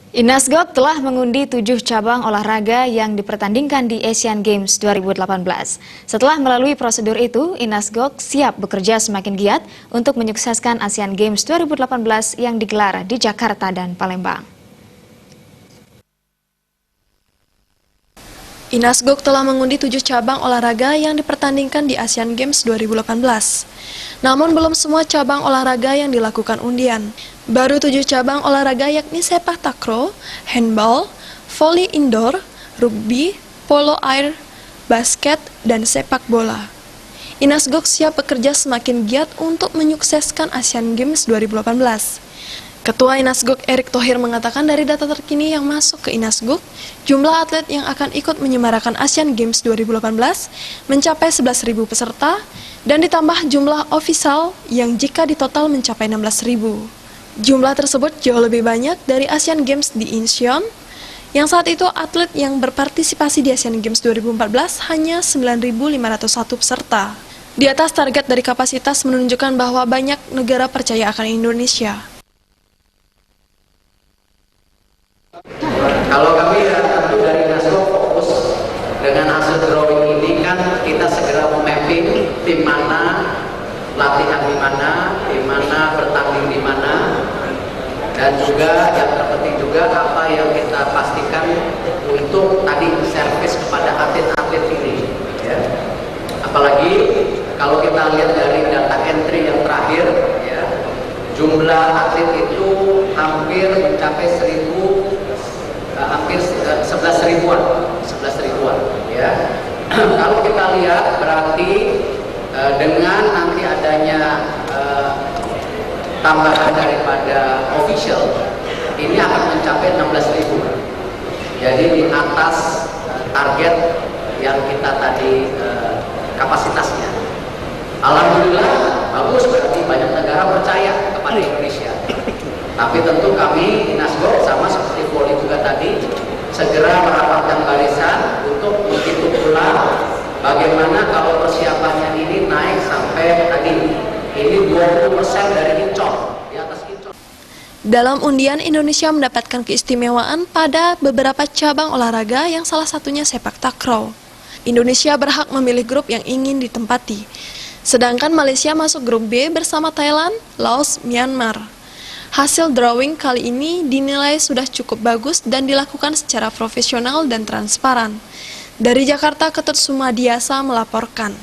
Inasgok telah mengundi 7 cabang olahraga yang dipertandingkan di Asian Games 2018. Setelah melalui prosedur itu, Inasgok siap bekerja semakin giat untuk menyukseskan Asian Games 2018 yang digelar di Jakarta dan Palembang. Inasgok telah mengundi 7 cabang olahraga yang dipertandingkan di Asian Games 2018. Namun belum semua cabang olahraga yang dilakukan undian. Baru 7 cabang olahraga yakni sepak takraw, handball, voli indoor, rugby, polo air, basket, dan sepak bola. Inasgok siap bekerja semakin giat untuk menyukseskan Asian Games 2018. Ketua Inasgok Erick Thohir mengatakan dari data terkini yang masuk ke Inasgok, jumlah atlet yang akan ikut menyemarakan Asian Games 2018 mencapai 11.000 peserta dan ditambah jumlah ofisial yang jika ditotal mencapai 16.000. Jumlah tersebut jauh lebih banyak dari Asian Games di Incheon, yang saat itu atlet yang berpartisipasi di Asian Games 2014 hanya 9.501 peserta. Di atas target dari kapasitas menunjukkan bahwa banyak negara percaya akan Indonesia. Kalau kami tentu dari Inasgok fokus dengan hasil drawing ini kan kita segera memapping tim mana, latihan di mana bertanding di mana, dan juga yang terpenting juga apa yang kita pastikan untuk tadi servis kepada atlet-atlet ini. Ya. Apalagi kalau kita lihat dari data entry yang terakhir, ya, jumlah atlet itu hampir mencapai 11 ribuan, ya. Kalau kita lihat berarti dengan nanti adanya tambahan daripada official ini akan mencapai 16.000. Jadi di atas target yang kita tadi kapasitasnya. Alhamdulillah bagus, berarti banyak negara percaya kepada Indonesia. Tapi tentu kami Inasgok sama seperti voli juga tadi segera merapatkan barisan untuk menghitung ulang bagaimana kalau persiapannya ini naik sampai tadi ini 20% dari Incheon, di atas Incheon. Dalam undian, Indonesia mendapatkan keistimewaan pada beberapa cabang olahraga yang salah satunya sepak takraw. Indonesia berhak memilih grup yang ingin ditempati. Sedangkan Malaysia masuk grup B bersama Thailand, Laos, Myanmar. Hasil drawing kali ini dinilai sudah cukup bagus dan dilakukan secara profesional dan transparan. Dari Jakarta, Ketut Sumadiasa melaporkan.